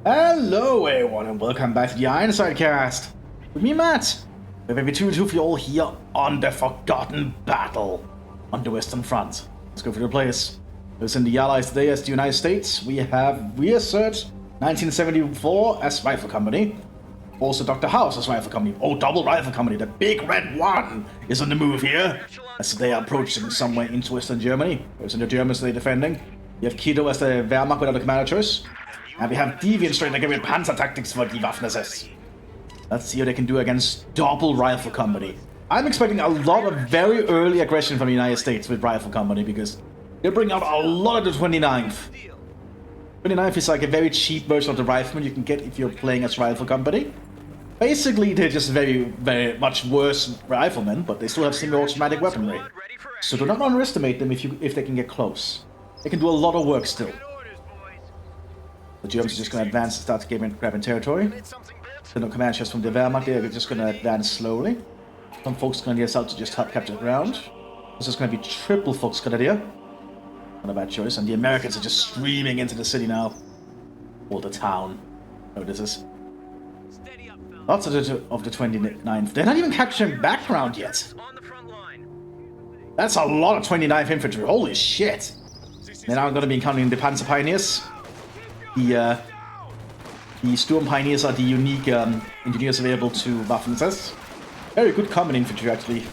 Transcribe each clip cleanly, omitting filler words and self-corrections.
Hello everyone and welcome back to the Ironside cast. With me, Matt. We have two for you all here on the Forgotten Battle on the Western Front. Let's go through the players. Who's in the Allies today as the United States? We have Realism 1974 as Rifle Company. Also Dr. House as Rifle Company. Oh, double Rifle Company. The big red one is on the move here as they are approaching somewhere into Western Germany. Whereas in the Germans they're defending. You have Keto as the Wehrmacht without the commander choice. And we have Deviant straight again with Panzer tactics for the Waffen-SS. Let's see what they can do against double Rifle Company. I'm expecting a lot of very early aggression from the United States with Rifle Company because they bring out a lot of the 29th. 29th is like a very cheap version of the Rifleman you can get if you're playing as Rifle Company. Basically, they're just very much worse riflemen, but they still have semi-automatic weaponry. So do not underestimate them if they can get close. They can do a lot of work still. The Germans are just going to advance and start grabbing territory. There are no command ships from the Wehrmacht, they're just going to advance slowly. Some folks are going to get out to just help capture the ground. This is going to be triple folks good idea. Not a bad choice, and the Americans are just streaming into the city now. Or the town. Oh, this is. Lots of the 29th. They're not even capturing background yet. That's a lot of 29th infantry, holy shit. They're now going to be encountering the Panzer Pioneers. The Sturm Pioneers are the unique engineers available to Waffen-SS. Very good common infantry, actually.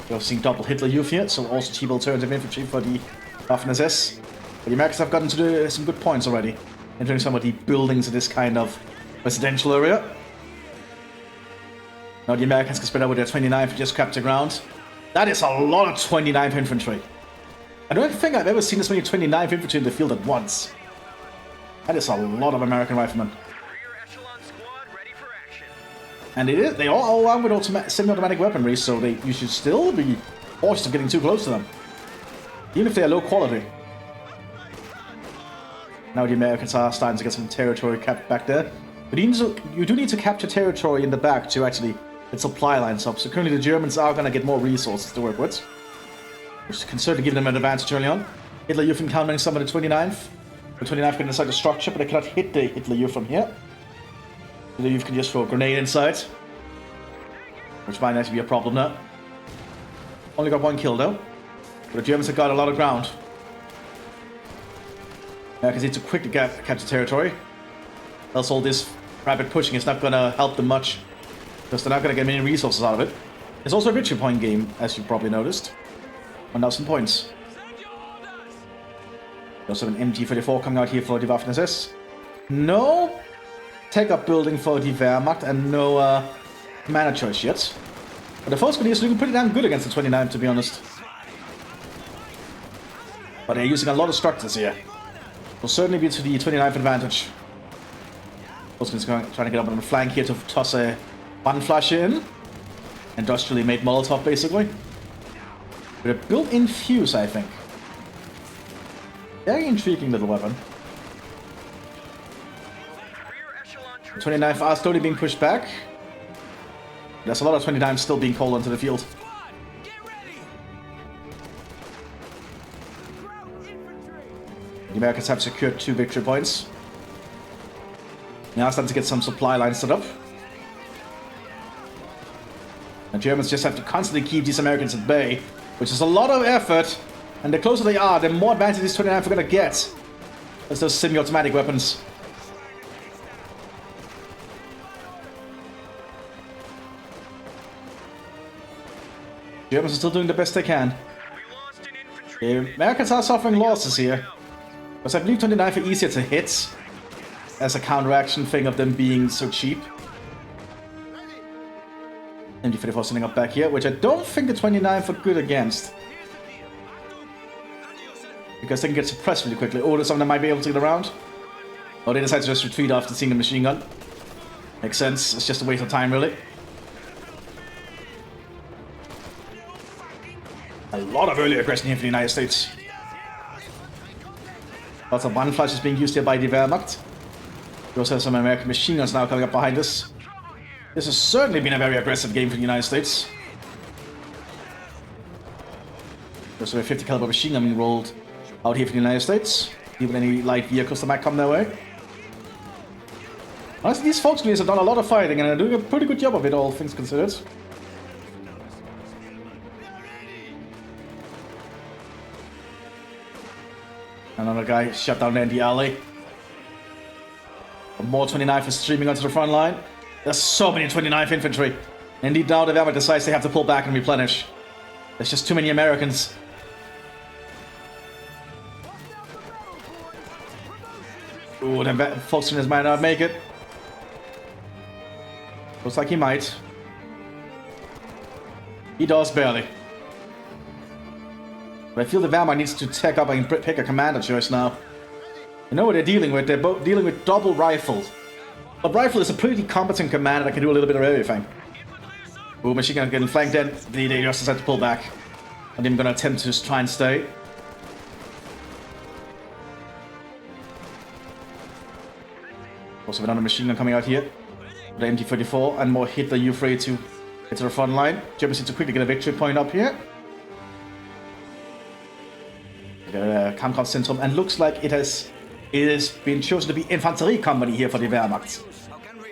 We've seen double Hitler Youth here, so also cheap alternative infantry for the Waffen-SS. But the Americans have gotten to some good points already, entering some of the buildings in this kind of residential area. Now the Americans can spread out with their 29th and just capture ground. That is a lot of 29th infantry. I don't think I've ever seen this many 29th infantry in the field at once. That is a lot of American riflemen. And they are all armed with semi-automatic weaponry, so you should still be cautious of getting too close to them. Even if they are low quality. Now the Americans are starting to get some territory capped back there. But you do need to capture territory in the back to actually get supply lines up. So currently the Germans are going to get more resources to work with. Which can certainly give them an advantage early on. Hitler Youth encountering some of the 29th. The 29th can inside the structure, but they cannot hit the Hitler Youth from here. Hitler Youth can just throw a grenade inside. Which might actually be a problem now. Only got one kill though. But the Germans have got a lot of ground. Americans need to quickly capture territory. Else all this rapid pushing is not going to help them much. Because they're not going to get many resources out of it. It's also a victory point game, as you probably noticed. 1,000 points. Also an MG34 coming out here for the Waffen-SS. No tech-up building for the Wehrmacht and no commander choice yet. But the Volksgrenadiers is looking pretty damn good against the 29, to be honest. But they're using a lot of structures here. Will certainly be to the 29th advantage. Volksgrenadiers trying to get up on the flank here to toss a Bannflasche in. Industrially made Molotov, basically. With a built-in fuse, I think. Very intriguing little weapon. The 29th are slowly being pushed back. There's a lot of 29th still being called onto the field. The Americans have secured 2 victory points. Now starting to get some supply lines set up. The Germans just have to constantly keep these Americans at bay, which is a lot of effort. And the closer they are, the more advantage these 29 are going to get. As those semi-automatic weapons. Germans are still doing the best they can. The Americans are suffering losses here. Because I believe 29 are easier to hit. As a counteraction thing of them being so cheap. MG34 sending up back here, which I don't think the 29 are good against. Because they can get suppressed really quickly. Or some of them might be able to get around. Or they decide to just retreat after seeing the machine gun. Makes sense. It's just a waste of time, really. A lot of early aggression here for the United States. Lots of Bannflasches being used here by the Wehrmacht. We also have some American machine guns now coming up behind us. This has certainly been a very aggressive game for the United States. There's a 50 caliber machine gun being rolled out here for the United States. Even any light vehicles that might come their way. Honestly, these Volksgrenadiers have done a lot of fighting and are doing a pretty good job of it, all things considered. Another guy shut down there in the alley. More 29th is streaming onto the front line. There's so many 29th infantry. Indeed, now the Wehrmacht decides they have to pull back and replenish. There's just too many Americans. Ooh, the Volksgrenadiers might not make it. Looks like he might. He does barely. But I feel the Wehrmacht needs to take up and pick a commander choice now. You know what they're dealing with? They're both dealing with double rifles. But rifle is a pretty competent commander that can do a little bit of everything. Ooh, machine gun getting flanked in. They just decide to pull back. And I'm gonna attempt to just try and stay. Also another machine gun coming out here. The MT-34 and more Hitler U-3 to get to the front line. Germans need to quickly get a victory point up here. The Kampfkraftszentrum, and looks like it has been chosen to be Infanterie Company here for the Wehrmacht.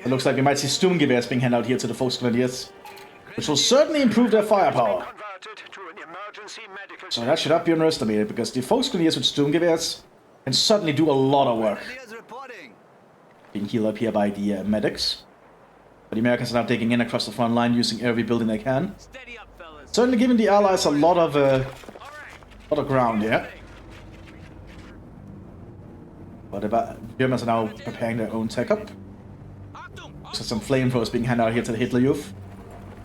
It looks like we might see Sturmgewehrs being handed out here to the Volksgrenadiers, which will certainly improve their firepower. So that should not be underestimated, because the Volksgrenadiers with Sturmgewehrs can certainly do a lot of work. Being healed up here by the medics. But the Americans are now digging in across the front line, using every building they can. Certainly giving the Allies a lot of ground here. But the Germans are now preparing their own tech-up. So some flamethrowers being handed out here to the Hitler Youth.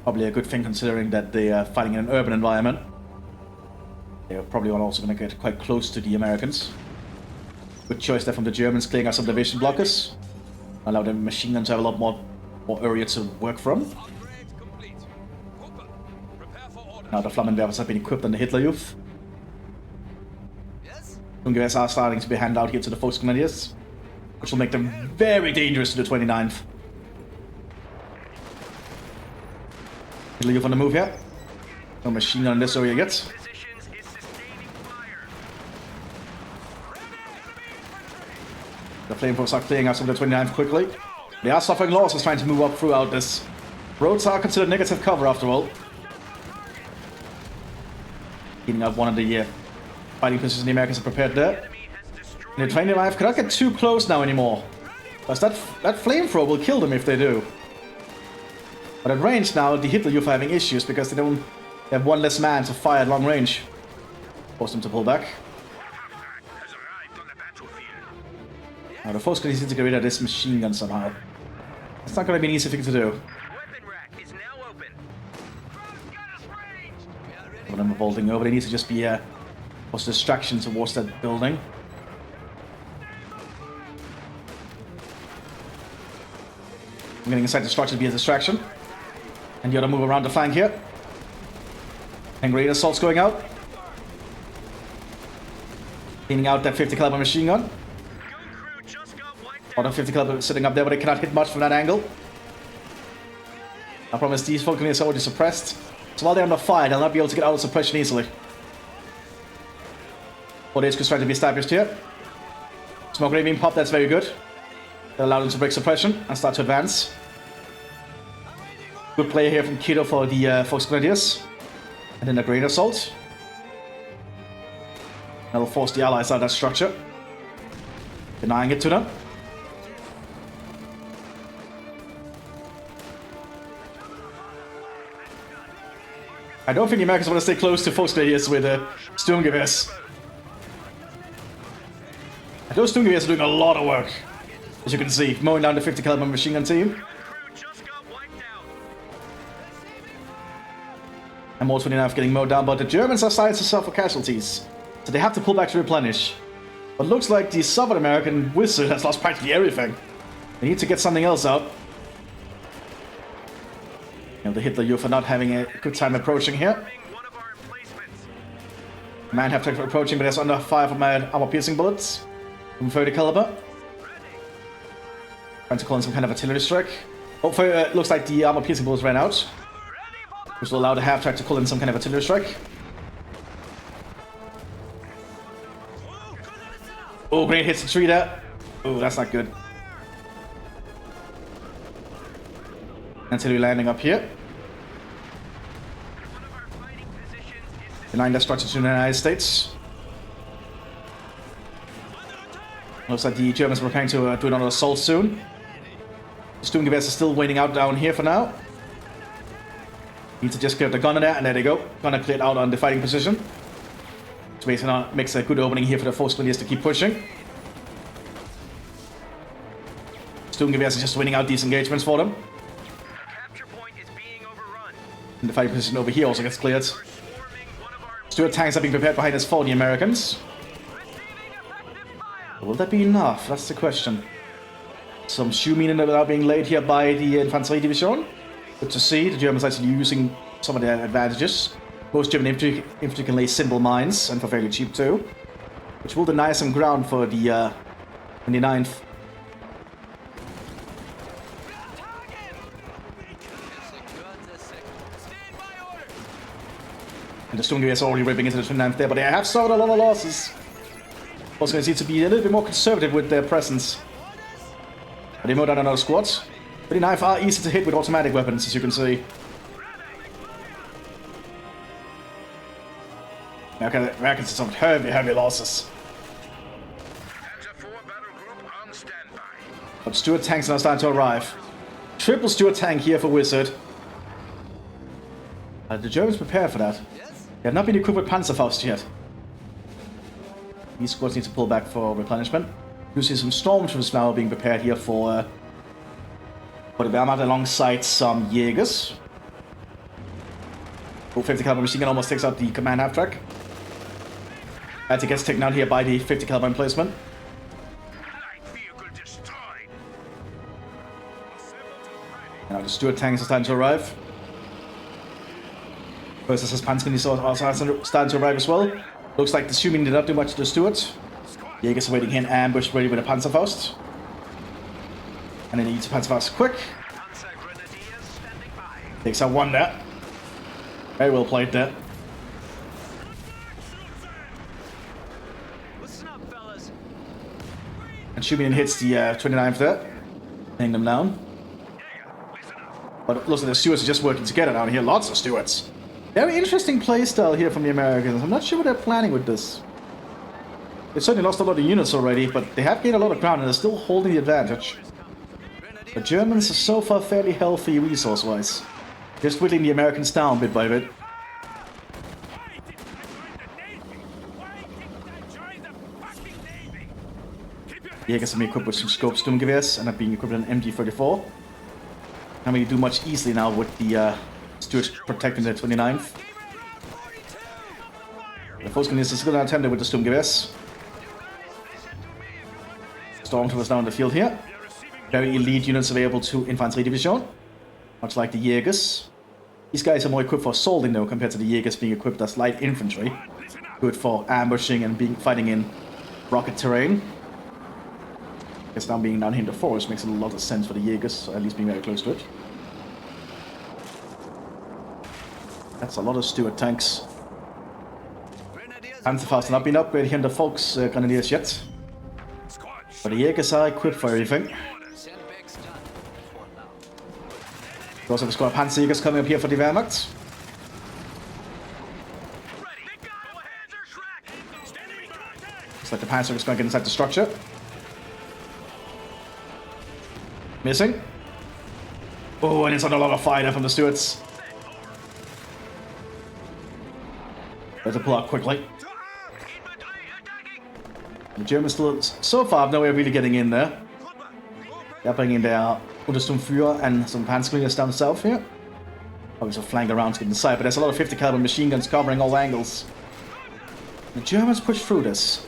Probably a good thing considering that they are fighting in an urban environment. They're probably also going to get quite close to the Americans. Good choice there from the Germans, clearing out some division blockers. Allow the machine guns to have a lot more area to work from. Now the Flammenwerfers have been equipped on the Hitler Youth. Sturmgewehrs are starting to be handed out here to the Volksgrenadiers, which will make them very dangerous to the 29th. Hitler Youth on the move here. No machine gun in this area yet. The flamethrowers are clearing out some of the 29th quickly. They are suffering losses trying to move up throughout this. Roads are considered negative cover after all. Heating up one of the fighting positions the Americans are prepared there. And the 29th cannot get too close now anymore, because that flamethrower will kill them if they do. But at range now, the Hitler Youth are having issues because they don't have one less man to fire at long range. Force them to pull back. Now the Volksgrenadiers need to get rid of this machine gun somehow. It's not going to be an easy thing to do. When I'm vaulting over, they need to just be cause distraction towards that building. I'm getting inside the structure to be a distraction. And the other move around the flank here. And great assaults going out. Cleaning out that 50 caliber machine gun. Other 50 caliber sitting up there, but they cannot hit much from that angle. I promise these Volksgrenadiers are already suppressed. So while they're under fire, they'll not be able to get out of suppression easily. 4 days could try to be established here. Smoke grenade being popped, that's very good. That allowed them to break suppression and start to advance. Good play here from Kido for the Volksgrenadiers. And then a great assault. That'll force the Allies out of that structure. Denying it to them. I don't think the Americans want to stay close to Volksgrenadiers with Sturmgewehrs. And those Sturmgewehrs are doing a lot of work, as you can see, mowing down the 50 caliber machine gun team. And more 29th getting mowed down, but the Germans are starting to suffer casualties, so they have to pull back to replenish. But looks like the Southern American wizard has lost practically everything. They need to get something else out. You know, the Hitler Youth are not having a good time approaching here. Man have to approaching, but it's under fire from armor-piercing bullets from 30 caliber. Trying to call in some kind of artillery strike. Hopefully, it looks like the armor-piercing bullets ran out, which will allow the half-track to call in some kind of artillery strike. Oh, grenade hits the tree there. Oh, that's not good. until we're landing up here. Denying their structure to the United States. Looks like the Germans are preparing to do another assault soon. The Sturmgewehrs are still waiting out down here for now. Need to just clear the gunner there, and there they go. Gunner cleared out on the fighting position. So basically makes a good opening here for the force grenadiers to keep pushing. Sturmgewehrs are just winning out these engagements for them. And the fighting position over here also gets cleared. Stuart tanks are being prepared behind us for the Americans. Will that be enough? That's the question. Some Schumann are being laid here by the Infanterie Division. Good to see. The Germans actually using some of their advantages. Most German infantry can lay simple mines, and for fairly cheap too. Which will deny some ground for the 29th. And the Sturmgewehrs are already ripping into the 29th there, but they have suffered a lot of losses. Also going to need to be a little bit more conservative with their presence. But they moved out another squad. 29th are easy to hit with automatic weapons, as you can see. Americans have some heavy losses. But Stuart tanks are now starting to arrive. Triple Stuart tank here for Wizard. The Germans prepared for that. They have not been equipped with Panzerfaust yet. These squads need to pull back for replenishment. You see some stormtroopers now being prepared here for the Wehrmacht alongside some Jägers. 50 caliber machine gun almost takes out the command half track. As it gets taken out here by the 50 caliber emplacement. Now the Stuart tanks are starting to arrive. Versus his Panzergrenadiers is also starting to arrive as well. Looks like the Schumann did not do much to the Stuart. Jägers are waiting here in ambush, ready with a Panzerfaust. And then he needs a Panzerfaust quick. Takes out one there. Very well played there. And Schumann hits the 29th there. Hitting them down. But it looks like the Stuarts are just working together down here. Lots of Stuarts. Very interesting playstyle here from the Americans. I'm not sure what they're planning with this. They've certainly lost a lot of units already, but they have gained a lot of ground and they're still holding the advantage. The Germans are so far fairly healthy resource-wise. Just whittling the Americans down bit by bit. The Jägers are being equipped with some scope Sturmgewehrs and are being equipped with an MG34. Not really do much easily now with the Stuarts protecting the 29th. The Volksgrenadiers are still attempted with the Sturmgewehrs. Stormtroopers now in the field here. Very elite units available to Infanterie Division. Much like the Jägers. These guys are more equipped for assaulting though, compared to the Jägers being equipped as light infantry. Good for ambushing and fighting in rocket terrain. I guess now being down here in the forest makes a lot of sense for the Jägers, at least being very close to it. That's a lot of Stuart tanks. Panzerfaust not been upgraded here in the Volksgrenadiers yet. But the Jägers are equipped for everything. We also have a squad of Panzerjägers coming up here for the Wehrmacht. Looks like the Panzerjägers going to get inside the structure. Missing. Oh, and it's on a lot of fire from the Stuarts. Better pull out quickly. The Germans still, so far, have no way of really getting in there. They're bringing their Untersturmführer and some Panzergrenadiers down south here. Obviously, flank around to get inside, but there's a lot of 50 caliber machine guns covering all angles. The Germans push through this.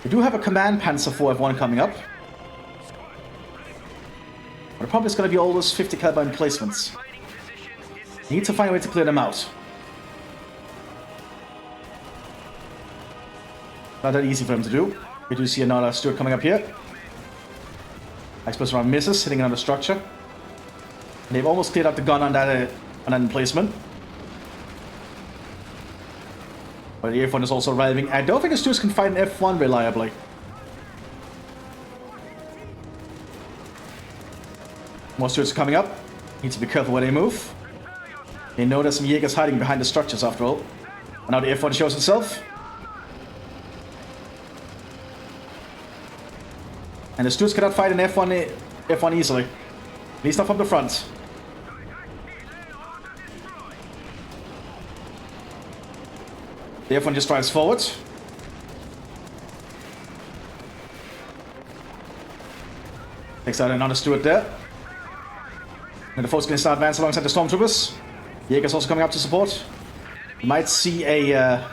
We do have a command Panzer IV F1 coming up. But the problem is going to be all those 50 caliber emplacements. Need to find a way to clear them out. Not that easy for them to do. We do see another Stuart coming up here. Explosive round misses, hitting another structure. And they've almost cleared out the gun on that emplacement. But the F1 is also arriving. I don't think the Stuarts can fight an F1 reliably. More Stuarts are coming up. Need to be careful where they move. They know there's some Jaegers hiding behind the structures after all. And now the F1 shows itself. And the Stuarts cannot fight an F1 easily. At least not from the front. The F1 just drives forward. Takes out another Stuart there. And the force going to start advancing alongside the Stormtroopers. Jaeger's also coming up to support. You might see a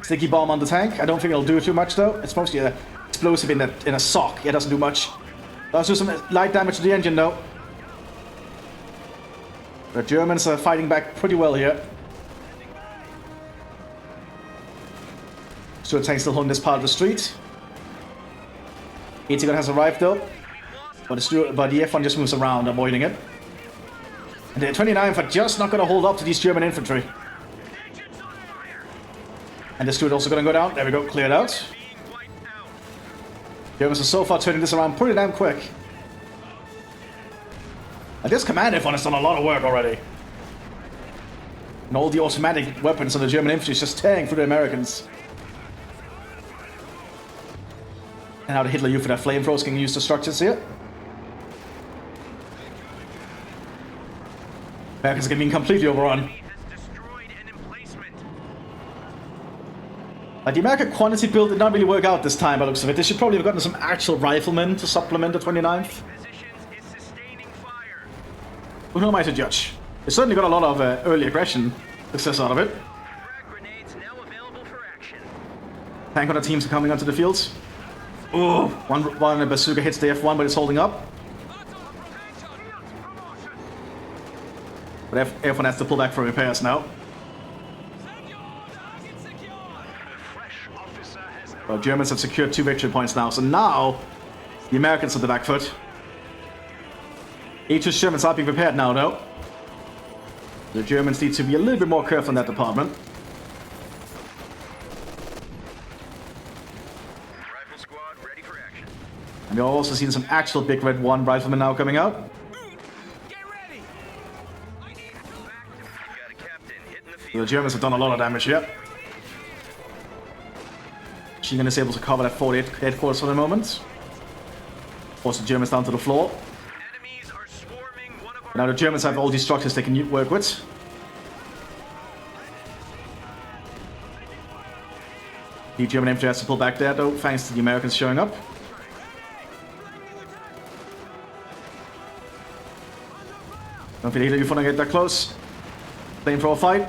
sticky bomb on the tank. I don't think it'll do too much though. It's mostly an explosive in a sock. It doesn't do much. Does do some light damage to the engine though. The Germans are fighting back pretty well here. Stuart tank still holding this part of the street. Etigon has arrived though. But the F1 just moves around, avoiding it. And the 29th are just not going to hold up to these German infantry. And the Stuart also going to go down. There we go, cleared out. Germans are so far turning this around pretty damn quick. And this command F1 has done a lot of work already. And all the automatic weapons on the German infantry is just tearing through the Americans. And now the Hitler Youth for their flamethrowers can use the structures here. Americans are getting completely overrun. The American quantity build did not really work out this time by the looks of it. They should probably have gotten some actual riflemen to supplement the 29th. Who am I to judge? They certainly got a lot of early aggression success out of it. Tank on the teams are coming onto the fields. Oh, one bazooka hits the F1, but it's holding up. But F1 has to pull back for repairs now. Well, Germans have secured 2 victory points now, so now the Americans on the back foot. A2 Germans are being prepared now, though. The Germans need to be a little bit more careful in that department. Rifle squad ready for action. And we're also seeing some actual Big Red 1 riflemen now coming out. So the Germans have done a lot of damage here. Machine gun is able to cover that 48 headquarters for the moment. Force the Germans down to the floor. Now the Germans have all these structures they can work with. The German infantry has to pull back there though, thanks to the Americans showing up. Don't feel either you want to get that close. Flamethrower fight.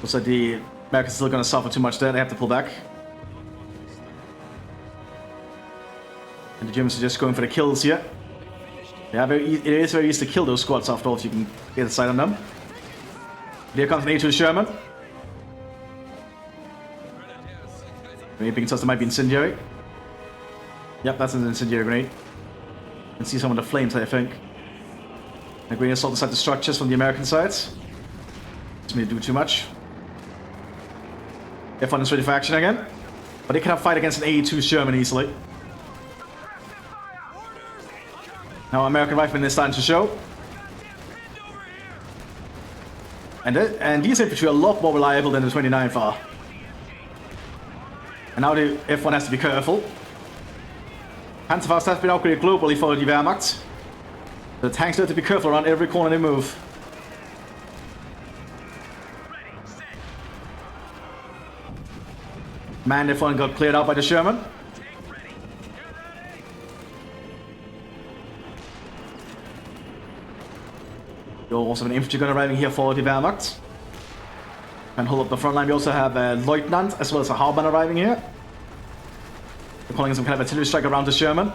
Looks like the Americans are still going to suffer too much there. They have to pull back. And the Germans are just going for the kills here. Yeah, it is very easy to kill those squads after all if you can get a sight on them. Here comes an A2 Sherman. Maybe because there might be incendiary. Yep, that's an incendiary grenade. You can see some of the flames, I think. The grenade assault inside the structures from the American sides. Doesn't really do too much. F1 is ready for action again. But they cannot fight against an A2 Sherman easily. Now American riflemen is starting to show. And these infantry are a lot more reliable than the 29th are. And now the F1 has to be careful. Panzerfaust has been upgraded globally for the Wehrmacht. The tanks have to be careful around every corner they move. Man, F1 got cleared out by the Sherman. You also have an infantry gun arriving here for the Wehrmacht. And hold up the front line. We also have a Lieutenant as well as a Hauptmann arriving here. They're calling in some kind of artillery strike around the Sherman.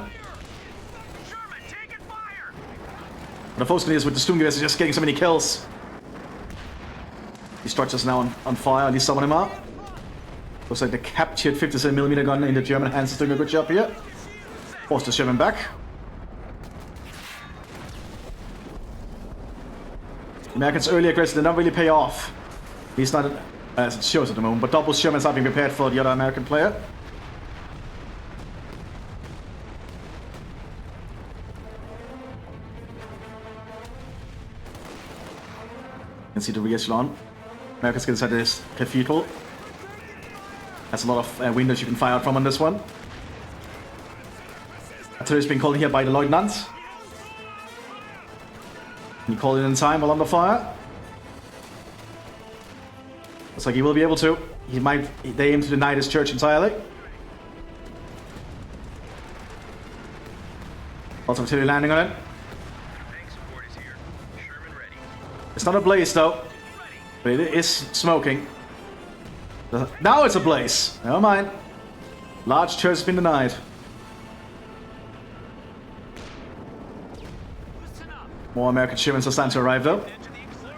But unfortunately, with the Sturmgewehr, are just getting so many kills. These structures now on fire, at least some of them are. Looks like the captured 57mm gun in the German hands is doing a good job here. Force the Sherman back. The Americans' early aggression did not really pay off. At least not as it shows at the moment, but double Shermans are being prepared for the other American player. can see the rear echelon. America's inside this cathedral. Has a lot of windows you can fire out from on this one. Artillery's being called here by the lieutenant. Can you call it in time while under fire? Looks like he will be able to. They aim to deny this church entirely. Lots of artillery landing on it. It's not a blaze though, but it is smoking. Now it's a blaze. Never mind. Large church has been denied. More American shipments are starting to arrive though.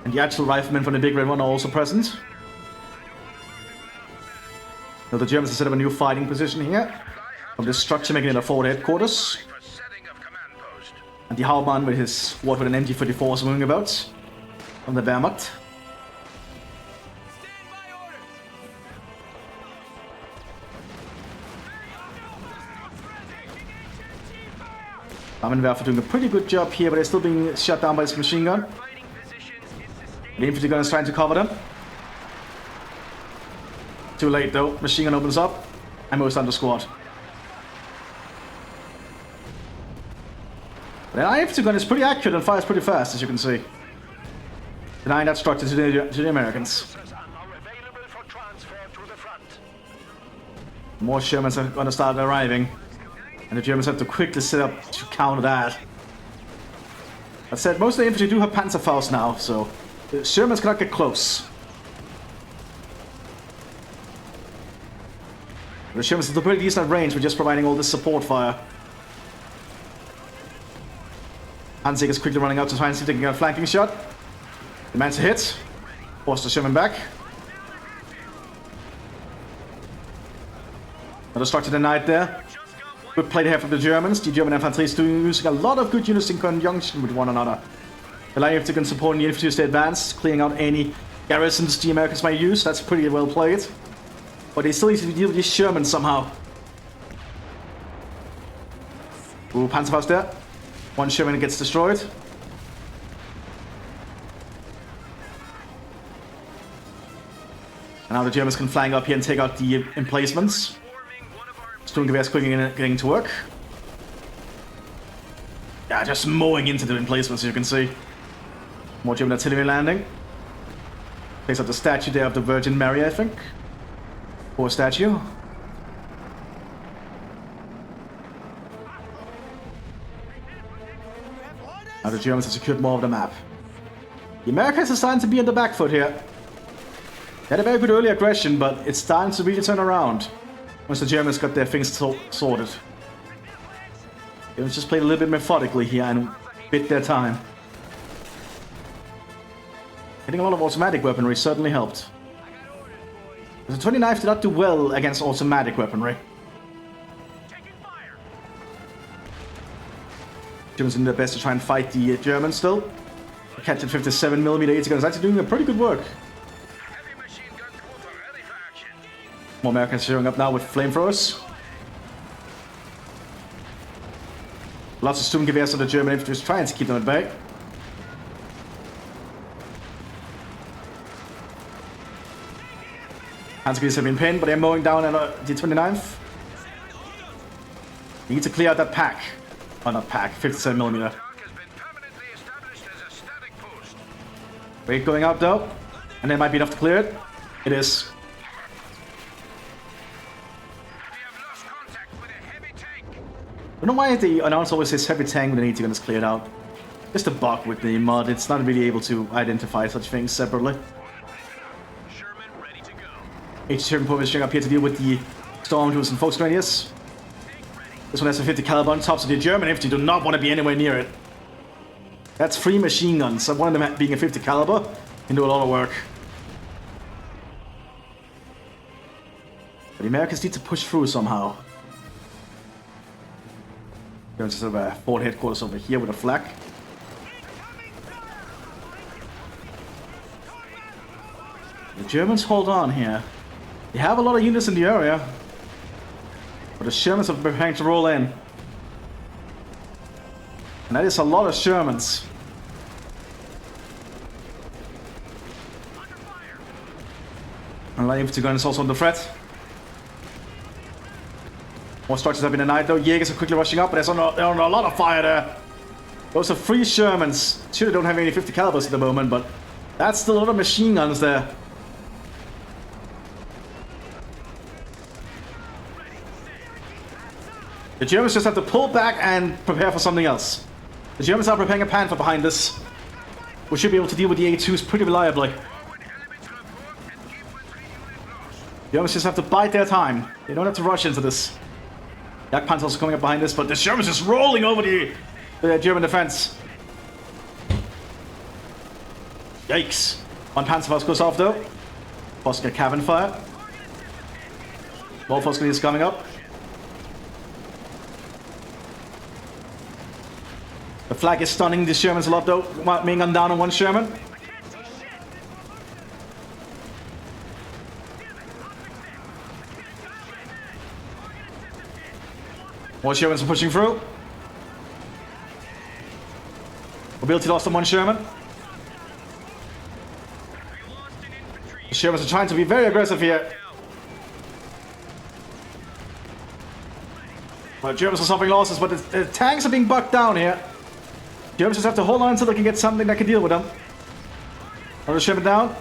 And the actual riflemen from the big red one are also present. Now the Germans have set up a new fighting position here. From this structure making it a forward headquarters. And the Hauptmann with his squad with an MG-44 is moving about. From the Wehrmacht. Flammenwerfer doing a pretty good job here, but they're still being shut down by this machine gun. The infantry gun is trying to cover them. Too late though, machine gun opens up and moves down the squad. But the infantry gun is pretty accurate and fires pretty fast, as you can see. Denying that structure to the Americans. More Shermans are going to start arriving. And the Germans have to quickly set up to counter that. That said, most of the infantry do have Panzerfaust now, so the Shermans cannot get close. The Shermans have a pretty decent range, we're just providing all this support fire. Hansig is quickly running out to try and see if they can get a flanking shot. Demands a hit. Force the Sherman back. Another structure denied there. Good play there from the Germans. The German infantry is using a lot of good units in conjunction with one another. The line infantry can support the infantry as they advance, clearing out any garrisons the Americans might use. That's pretty well played. But they still need to deal with these Shermans somehow. Ooh, Panzerfaust there. One Sherman gets destroyed. And now the Germans can flank up here and take out the emplacements. Sturmgewehr quickly getting to work. Yeah, just mowing into the emplacements, as you can see. More German artillery landing. Takes out the statue there of the Virgin Mary, I think. Poor statue. Now the Germans have secured more of the map. The Americans are starting to be on the back foot here. They had a very good early aggression, but it's starting to really turn around. Once the Germans got their things sorted. They just played a little bit methodically here and bit their time. Hitting a lot of automatic weaponry certainly helped. The 29th did not do well against automatic weaponry. Germans doing their best to try and fight the Germans still. Catching 57mm 80 guns, actually doing a pretty good work. More Americans showing up now with flamethrowers. Lots of Sturmgewehrs on the German infantry is trying to keep them at bay. Hansgreaves have been pinned, but they're mowing down at the 29th. You need to clear out that pack. Oh, not pack, 57mm. Wait going out though, and there might be enough to clear it. It is. I don't know why the announcer always says heavy tank when the 80 gun is cleared out. Just a bug with the mod, it's not really able to identify such things separately. H-7 Pope is showing up here to deal with the Stormtroopers and Volksgrenadiers. This one has a 50 caliber on top, so the German infantry do not want to be anywhere near it. That's 3 machine guns, so one of them being a 50 caliber can do a lot of work. But the Americans need to push through somehow. There's sort of a forward headquarters over here with a flag. The Germans hold on here. They have a lot of units in the area. But the Shermans are preparing to roll in. And that is a lot of Shermans. And light infantry gun is also under threat. More structures have been denied though. Jaegers are quickly rushing up, but they're under a lot of fire there. Those are 3 Shermans. Sure, they don't have any 50 calibers at the moment, but that's still a lot of machine guns there. The Germans just have to pull back and prepare for something else. The Germans are preparing a Panther behind this. We should be able to deal with the A2s pretty reliably. The Germans just have to bide their time. They don't have to rush into this. Yak Panther's also coming up behind this, but the Germans just rolling over the German defense. Yikes. One Panzerfaust goes off though. Foster cabin fire. More Foster is coming up. The flag is stunning the Shermans a lot though. Being gunned down on 1 Sherman. More Shermans are pushing through. Mobility lost on 1 Sherman. The Shermans are trying to be very aggressive here. Well, Germans are suffering losses, but the tanks are being bucked down here. Germans just have to hold on until they can get something that can deal with them. Another Sherman down.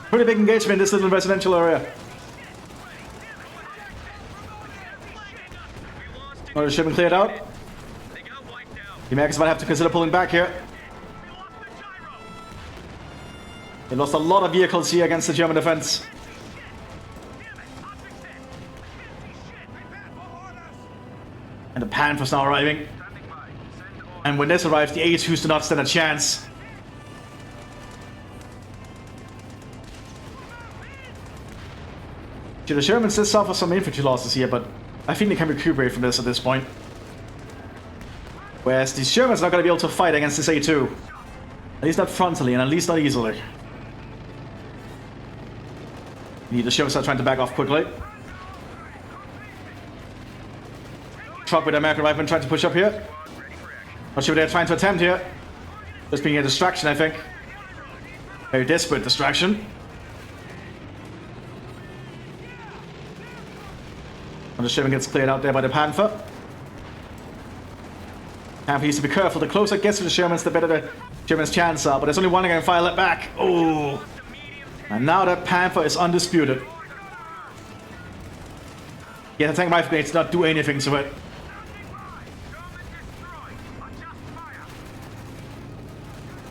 Pretty big engagement in this little residential area. Another Sherman cleared out. The Americans might have to consider pulling back here. They lost a lot of vehicles here against the German defense. And the Panthers now arriving. And when this arrives, the A2s do not stand a chance. The Shermans did suffer some infantry losses here, but I think they can recuperate from this at this point. Whereas the Shermans are not going to be able to fight against this A2. At least not frontally, and at least not easily. The Shermans are trying to back off quickly. Truck with American riflemen trying to push up here. Not sure what they're trying to attempt here. Just being a distraction, I think. Very desperate distraction. And the Sherman gets cleared out there by the Panther. Panther needs to be careful. The closer it gets to the Shermans, the better the Germans' chances are. But there's only one again. Fire it back. Oh! And now that Panther is undisputed. Yeah, the tank rifle grenades did not do anything to it.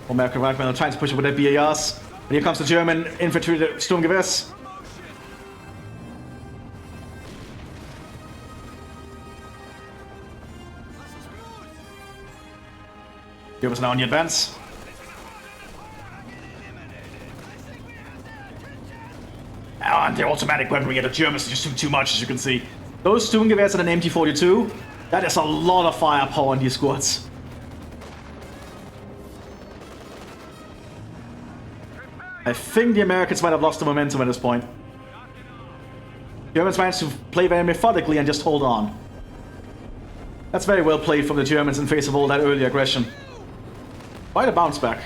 American riflemen are trying to push it with their BARs. And here comes the German infantry, the Sturmgewehrs. Germans now on the advance. Oh, and the automatic weaponry at the Germans are just doing too much, as you can see. Those Sturmgewehrs and an MT-42, that is a lot of firepower in these squads. I think the Americans might have lost the momentum at this point. Germans managed to play very methodically and just hold on. That's very well played from the Germans in face of all that early aggression. Quite a bounce back.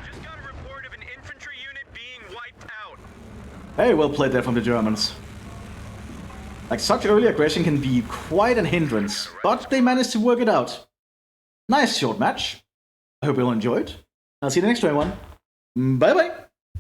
Just got a report of an infantry unit being wiped out. Very well played there from the Germans. Like, such early aggression can be quite an hindrance, but they managed to work it out. Nice short match. I hope you all enjoyed. I'll see you in the next one. Bye bye.